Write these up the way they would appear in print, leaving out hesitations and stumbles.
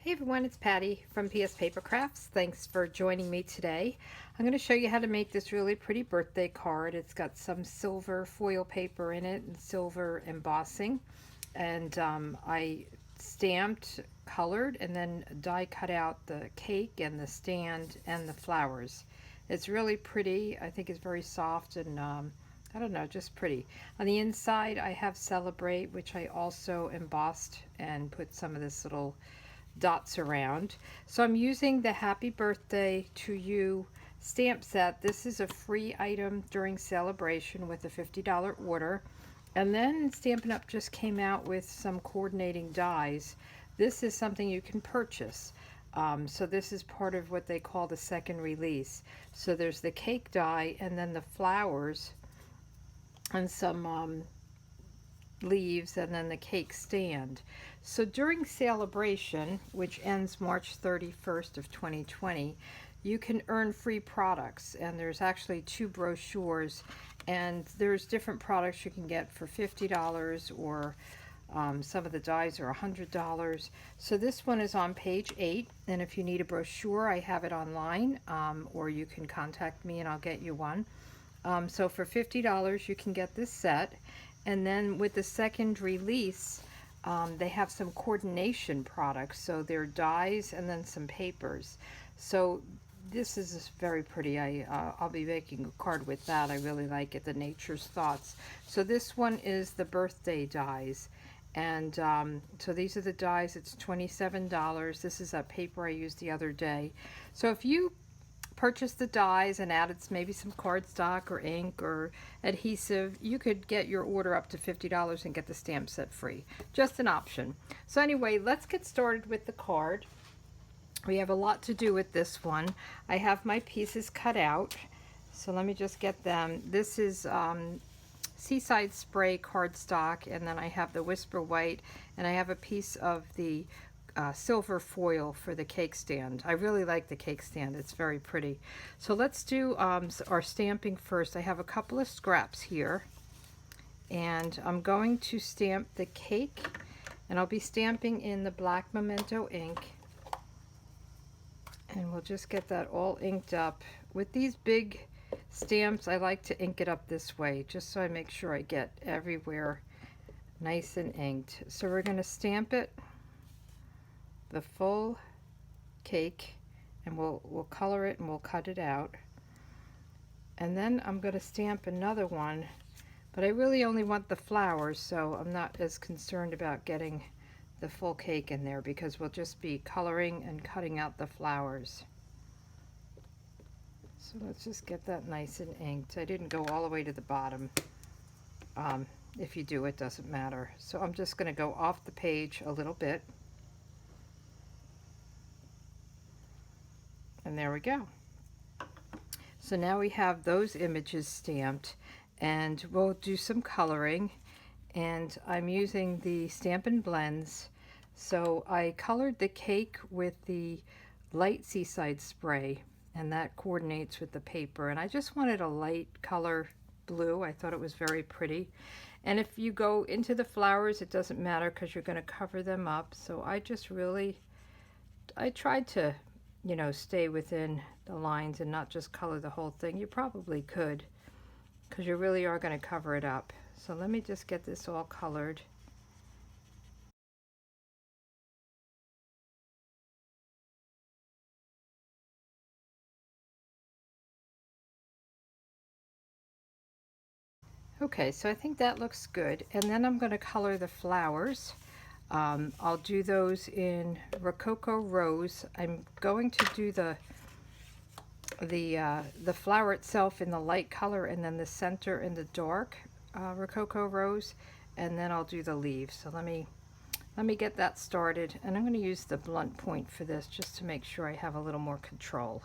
Hey everyone, it's Patty from PS Paper Crafts. Thanks for joining me today. I'm going to show you how to make this really pretty birthday card. It's got some silver foil paper in it and silver embossing. And I stamped, colored, and then die cut out the cake and the stand and the flowers. It's really pretty. I think it's very soft and I don't know, just pretty. On the inside I have Celebrate, which I also embossed and put some of this little dots around. So I'm using the Happy Birthday to You stamp set. This is a free item during celebration with a $50 order. And then Stampin' Up! Just came out with some coordinating dies. This is something you can purchase. So this is part of what they call the second release. So there's the cake die and then the flowers and some leaves and then the cake stand. So during celebration, which ends March 31st of 2020, you can earn free products, and there's actually two brochures, and there's different products you can get for $50 or some of the dies are $100. So this one is on page 8, and if you need a brochure, I have it online, or you can contact me and I'll get you one. So for $50 you can get this set, and then with the second release they have some coordination products, so they're dies and then some papers. So this is very pretty. I'll be making a card with that. I really like it, the Nature's Thoughts. So this one is the birthday dies, and so these are the dies. It's $27. This is a paper I used the other day. So if you purchase the dies and added maybe some cardstock or ink or adhesive, you could get your order up to $50 and get the stamp set free. Just an option. So anyway, let's get started with the card. We have a lot to do with this one. I have my pieces cut out, so let me just get them. This is Seaside Spray cardstock, and then I have the Whisper White, and I have a piece of the silver foil for the cake stand. I really like the cake stand. It's very pretty. So let's do our stamping first. I have a couple of scraps here, and I'm going to stamp the cake, and I'll be stamping in the black Memento ink, and we'll just get that all inked up. With these big stamps, I like to ink it up this way, just so I make sure I get everywhere nice and inked. So we're going to stamp it, the full cake, and we'll color it and we'll cut it out. And then I'm going to stamp another one, but I really only want the flowers, so I'm not as concerned about getting the full cake in there because we'll just be coloring and cutting out the flowers. So let's just get that nice and inked. I didn't go all the way to the bottom. If you do, it doesn't matter. So I'm just going to go off the page a little bit. And there we go. So now we have those images stamped, and we'll do some coloring. And I'm using the Stampin' Blends. So I colored the cake with the light Seaside Spray, and that coordinates with the paper. And I just wanted a light color blue. I thought it was very pretty. And if you go into the flowers, it doesn't matter because you're going to cover them up. So I tried to stay within the lines and not just color the whole thing. You probably could, because you really are going to cover it up. So let me just get this all colored. Okay, so I think that looks good. And then I'm going to color the flowers. I'll do those in Rococo Rose. I'm going to do the flower itself in the light color, and then the center in the dark Rococo Rose, and then I'll do the leaves. So let me get that started, and I'm going to use the blunt point for this just to make sure I have a little more control.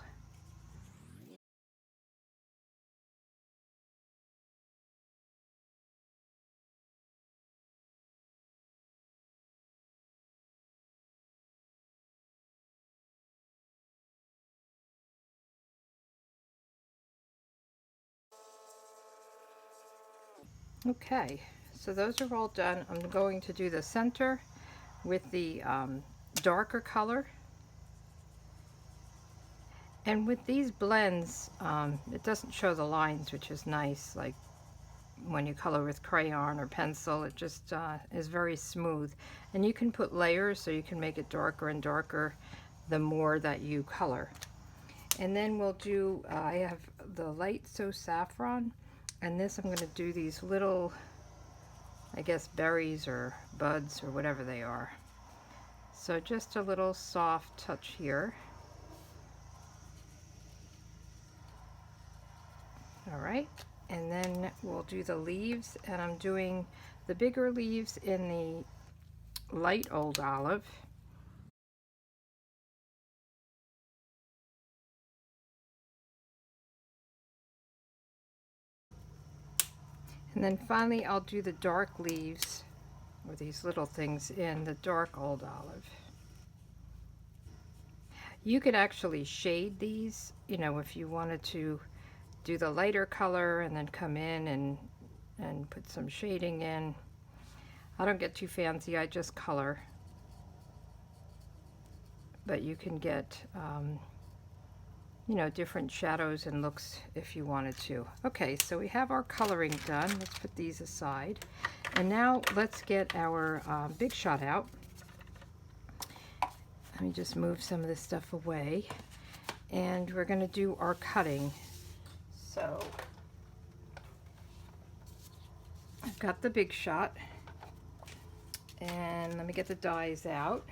Okay, so those are all done. I'm going to do the center with the darker color. And with these blends, it doesn't show the lines, which is nice. Like when you color with crayon or pencil, it just is very smooth. And you can put layers, so you can make it darker and darker the more that you color. And then we'll do, I have the light So Saffron, and this I'm going to do these little, I guess, berries or buds or whatever they are. So just a little soft touch here. All right, and then we'll do the leaves, and I'm doing the bigger leaves in the light Old Olive. And then finally I'll do the dark leaves, or these little things, in the dark Old Olive. You could actually shade these, you know, if you wanted to do the lighter color and then come in and put some shading in. I don't get too fancy, I just color. But you can get, you know, different shadows and looks if you wanted to. Okay, so we have our coloring done. Let's put these aside. And now let's get our Big Shot out. Let me just move some of this stuff away. And we're going to do our cutting. So I've got the Big Shot. And let me get the dies out.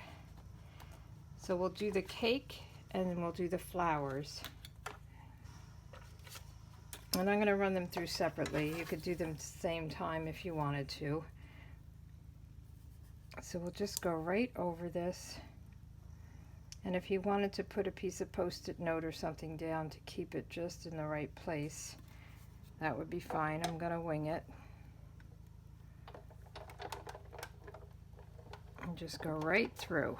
So we'll do the cake and then we'll do the flowers. And I'm going to run them through separately. You could do them at the same time if you wanted to. So we'll just go right over this. And if you wanted to put a piece of Post-it note or something down to keep it just in the right place, that would be fine. I'm going to wing it. And just go right through.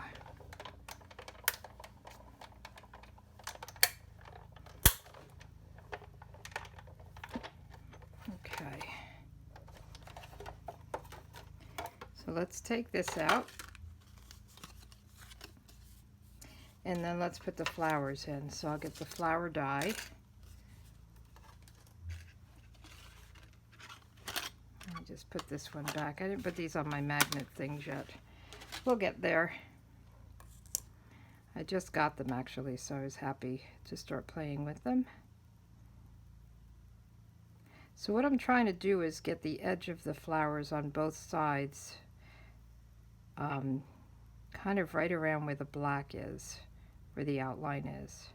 Okay. So let's take this out. And then let's put the flowers in. So I'll get the flower die. Let me just put this one back. I didn't put these on my magnet things yet. We'll get there. I just got them actually, so I was happy to start playing with them. So what I'm trying to do is get the edge of the flowers on both sides kind of right around where the black is, where the outline is.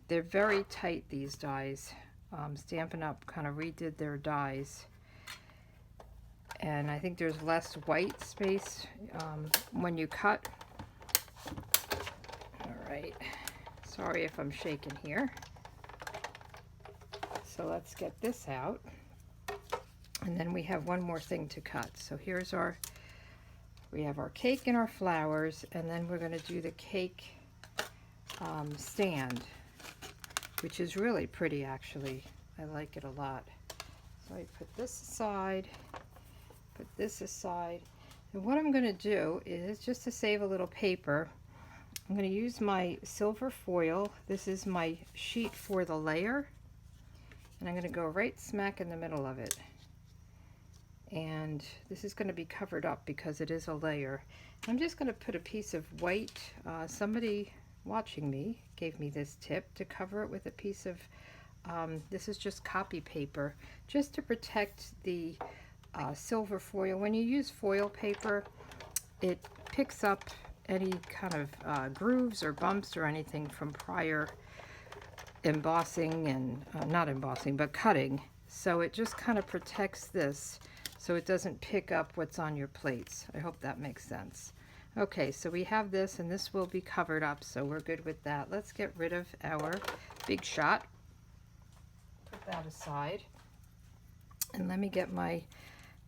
They're very tight, these dies. Stampin' Up! Kind of redid their dies. And I think there's less white space when you cut. All right, sorry if I'm shaking here. So let's get this out. And then we have one more thing to cut. So here's our, we have our cake and our flowers, and then we're going to do the cake stand, which is really pretty actually. I like it a lot. So I put this aside, put this aside. And what I'm going to do is, just to save a little paper, I'm going to use my silver foil. This is my sheet for the layer. And I'm going to go right smack in the middle of it. And this is going to be covered up because it is a layer. I'm just going to put a piece of white, somebody watching me gave me this tip to cover it with a piece of, this is just copy paper, just to protect the silver foil. When you use foil paper, it picks up any kind of grooves or bumps or anything from prior embossing and not embossing but cutting, so it just kind of protects this so it doesn't pick up what's on your plates. I hope that makes sense. Okay, so we have this, and this will be covered up, so we're good with that. Let's get rid of our Big Shot. Put that aside, and let me get my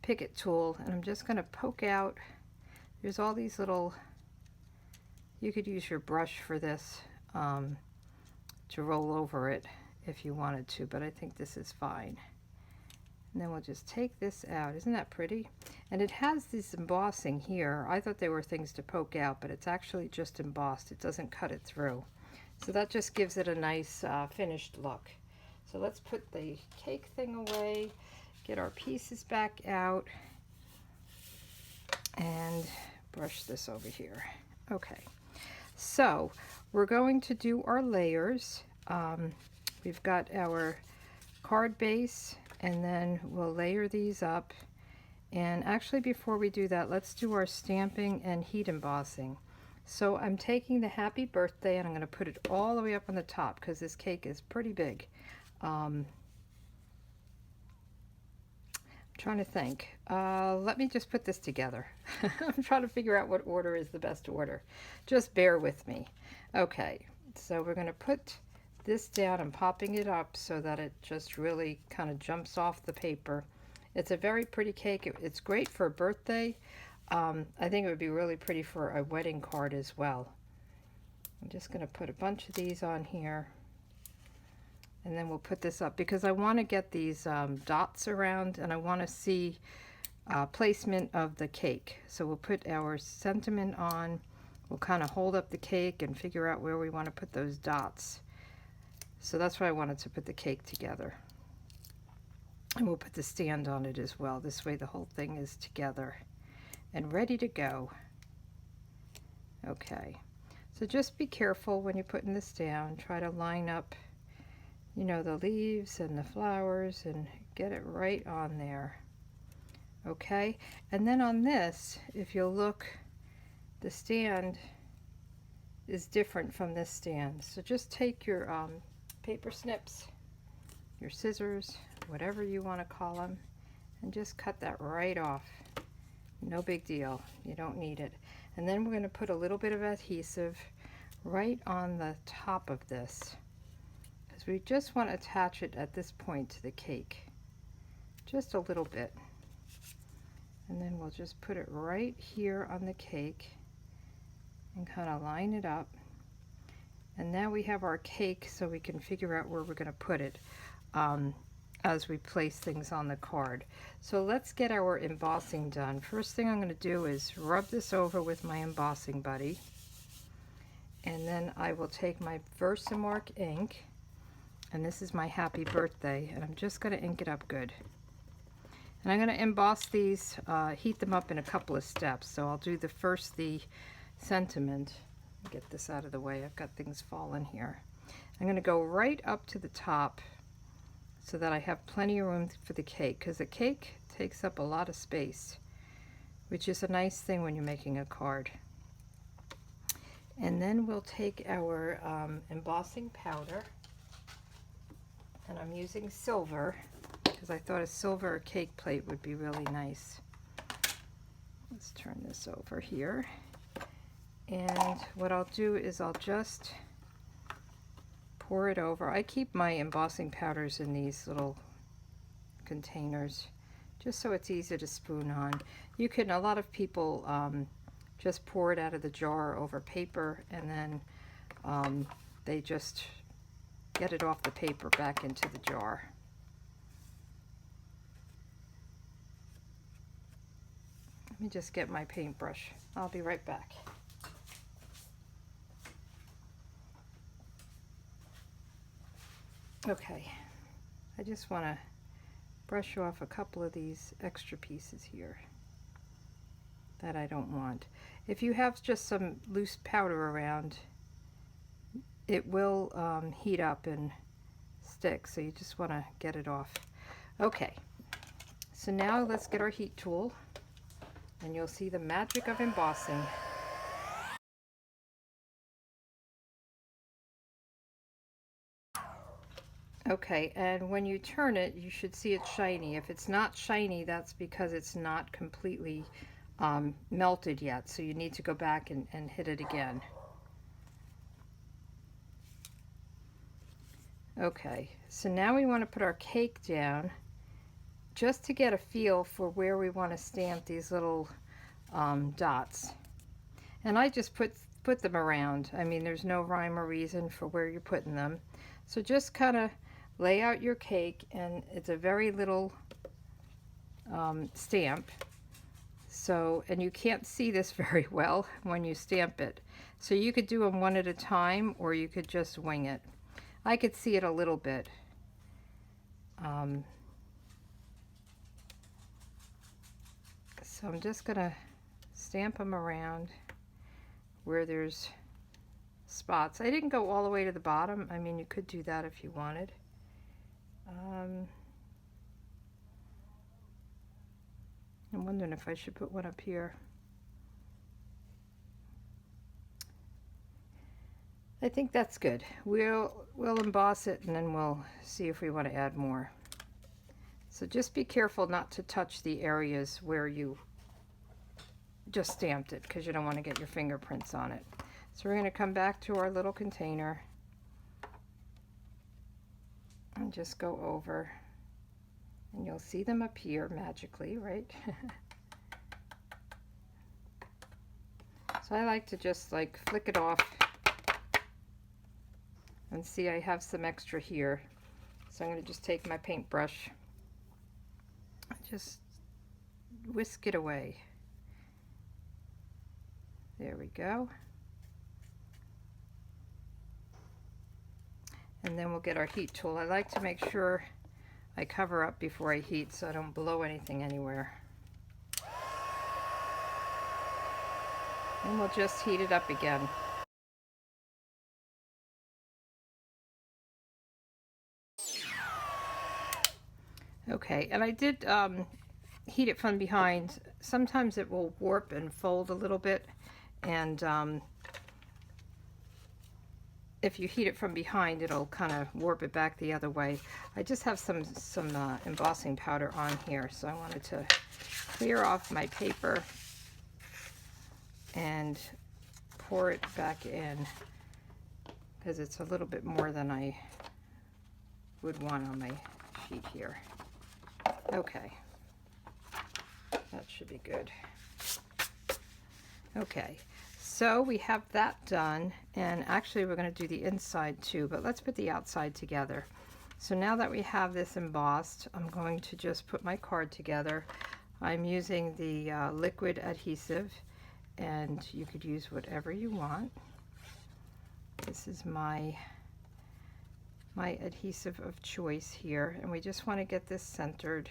Picket tool, and I'm just going to poke out. There's all these little, you could use your brush for this to roll over it if you wanted to, but I think this is fine. And then we'll just take this out. Isn't that pretty? And it has this embossing here. I thought they were things to poke out, but it's actually just embossed. It doesn't cut it through. So that just gives it a nice finished look. So let's put the cake thing away, get our pieces back out, and brush this over here. Okay, so we're going to do our layers. We've got our card base, and then we'll layer these up. And actually, before we do that, let's do our stamping and heat embossing. So I'm taking the happy birthday and I'm going to put it all the way up on the top because this cake is pretty big. I'm trying to think. Let me just put this together. I'm trying to figure out what order is the best order. Just bear with me. Okay, so we're going to put this down. I'm popping it up so that it just really kind of jumps off the paper. It's a very pretty cake. It's great for a birthday. I think it would be really pretty for a wedding card as well. I'm just going to put a bunch of these on here. And then we'll put this up because I want to get these dots around and I want to see placement of the cake. So we'll put our sentiment on. We'll kind of hold up the cake and figure out where we want to put those dots. So that's why I wanted to put the cake together. And we'll put the stand on it as well. This way the whole thing is together and ready to go. Okay, so just be careful when you're putting this down. Try to line up, you know, the leaves and the flowers and get it right on there. Okay, and then on this, if you'll look, the stand is different from this stand. So just take your paper snips, your scissors, whatever you want to call them, and just cut that right off. No big deal, you don't need it. And then we're going to put a little bit of adhesive right on the top of this, because we just want to attach it at this point to the cake, just a little bit. And then we'll just put it right here on the cake and kind of line it up. And now we have our cake, so we can figure out where we're going to put it as we place things on the card. So let's get our embossing done. First thing I'm going to do is rub this over with my embossing buddy. And then I will take my Versamark ink, and this is my happy birthday, and I'm just going to ink it up good. And I'm going to emboss these, heat them up in a couple of steps. So I'll do the sentiment. Get this out of the way. I've got things falling here. I'm going to go right up to the top so that I have plenty of room for the cake, because the cake takes up a lot of space, which is a nice thing when you're making a card. And then we'll take our embossing powder, and I'm using silver because I thought a silver cake plate would be really nice. Let's turn this over here. And what I'll do is I'll just pour it over. I keep my embossing powders in these little containers just so it's easy to spoon on. You can, a lot of people just pour it out of the jar over paper, and then they just get it off the paper back into the jar. Let me just get my paintbrush. I'll be right back. Okay, I just want to brush off a couple of these extra pieces here that I don't want. If you have just some loose powder around, it will heat up and stick, so you just want to get it off. Okay, so now let's get our heat tool, and you'll see the magic of embossing. Okay, and when you turn it, you should see it shiny. If it's not shiny, that's because it's not completely melted yet, so you need to go back and hit it again. Okay, so now we want to put our cake down just to get a feel for where we want to stamp these little dots. And I just put them around. I mean, there's no rhyme or reason for where you're putting them. So just kind of lay out your cake, and it's a very little stamp. So, and you can't see this very well when you stamp it. So you could do them one at a time, or you could just wing it. I could see it a little bit. So I'm just gonna stamp them around where there's spots. I didn't go all the way to the bottom. I mean, you could do that if you wanted. I'm wondering if I should put one up here. I think that's good. We'll emboss it, and then we'll see if we want to add more. So just be careful not to touch the areas where you just stamped it, because you don't want to get your fingerprints on it. So we're going to come back to our little container and just go over, and you'll see them appear magically, right? So I like to just like flick it off, and see I have some extra here. So I'm going to just take my paintbrush, just whisk it away. There we go. And then we'll get our heat tool. I like to make sure I cover up before I heat so I don't blow anything anywhere. And we'll just heat it up again. Okay, and I did heat it from behind. Sometimes it will warp and fold a little bit, and if you heat it from behind, it'll kind of warp it back the other way. I just have some embossing powder on here, so I wanted to clear off my paper and pour it back in, because it's a little bit more than I would want on my sheet here. Okay, that should be good. Okay, so we have that done, and actually we're going to do the inside too, but let's put the outside together. So now that we have this embossed, I'm going to just put my card together. I'm using the liquid adhesive, and you could use whatever you want. This is my adhesive of choice here, and we just want to get this centered.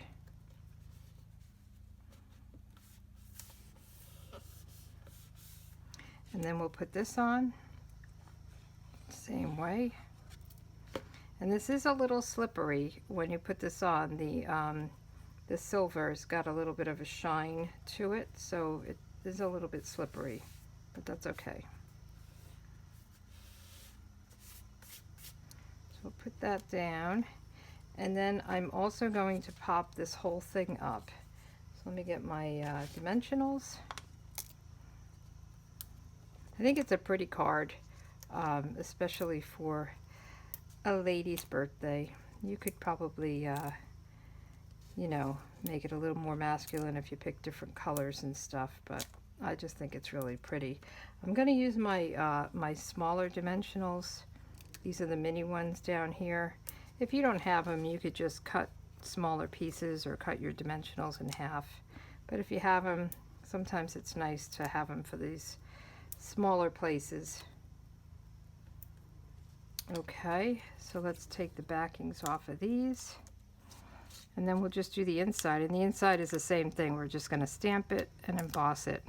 And then we'll put this on same way. And this is a little slippery when you put this on. The silver's got a little bit of a shine to it, so it is a little bit slippery, but that's okay. So we'll put that down, and then I'm also going to pop this whole thing up. So let me get my dimensionals. I think it's a pretty card, especially for a lady's birthday. You could probably, you know, make it a little more masculine if you pick different colors and stuff, but I just think it's really pretty. I'm going to use my my smaller dimensionals. These are the mini ones down here. If you don't have them, you could just cut smaller pieces or cut your dimensionals in half. But if you have them, sometimes it's nice to have them for these smaller places. Okay, so let's take the backings off of these, and then we'll just do the inside. And the inside is the same thing. We're just going to stamp it and emboss it.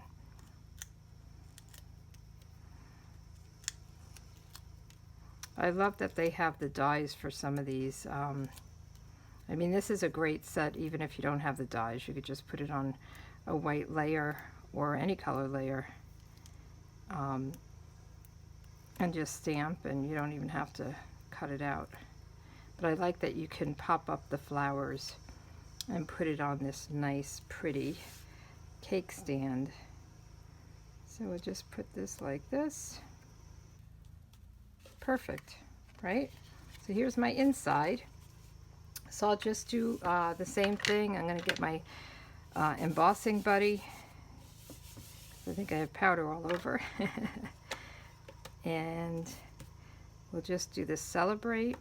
I love that they have the dies for some of these. I mean, this is a great set even if you don't have the dies. You could just put it on a white layer or any color layer, and just stamp, and you don't even have to cut it out. But I like that you can pop up the flowers and put it on this nice pretty cake stand. So we'll just put this like this. Perfect, right? So here's my inside. So I'll just do the same thing. I'm going to get my embossing buddy. I think I have powder all over. And we'll just do the celebrate.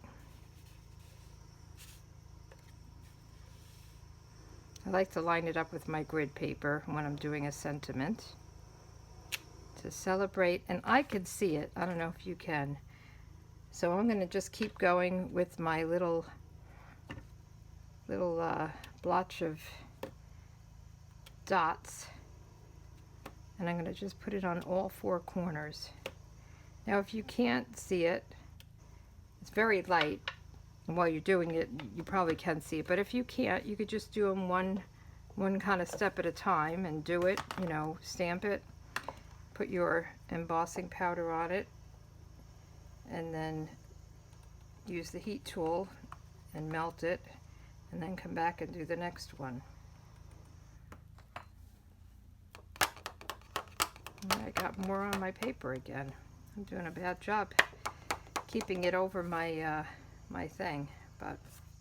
I like to line it up with my grid paper when I'm doing a sentiment to celebrate, and I can see it. I don't know if you can. So I'm going to just keep going with my little blotch of dots, and I'm going to just put it on all four corners. Now if you can't see it, it's very light, and while you're doing it you probably can see it, but if you can't, you could just do them one kind of step at a time and do it, you know, stamp it, put your embossing powder on it, and then use the heat tool and melt it, and then come back and do the next one. And I got more on my paper again. I'm doing a bad job keeping it over my my thing, but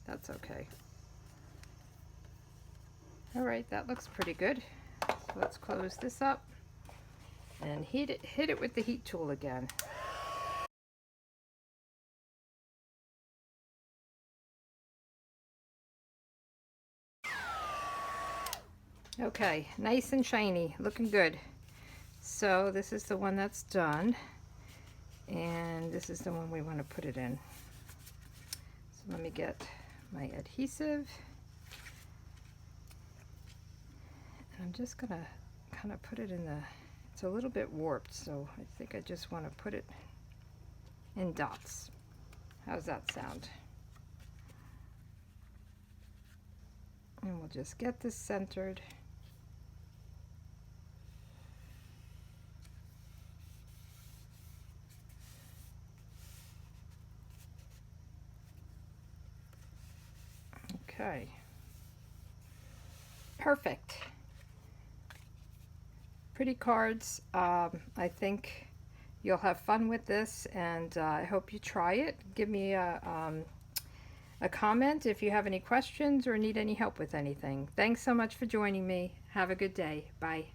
that's okay. All right, that looks pretty good. So let's close this up and hit it with the heat tool again. Okay, nice and shiny, looking good. So this is the one that's done, and this is the one we want to put it in. So let me get my adhesive, and I'm just gonna kind of put it in the, it's a little bit warped, so I think I just want to put it in dots. How's that sound? And we'll just get this centered. Okay. Perfect. Pretty cards. I think you'll have fun with this, and I hope you try it. Give me a comment if you have any questions or need any help with anything. Thanks so much for joining me. Have a good day. Bye.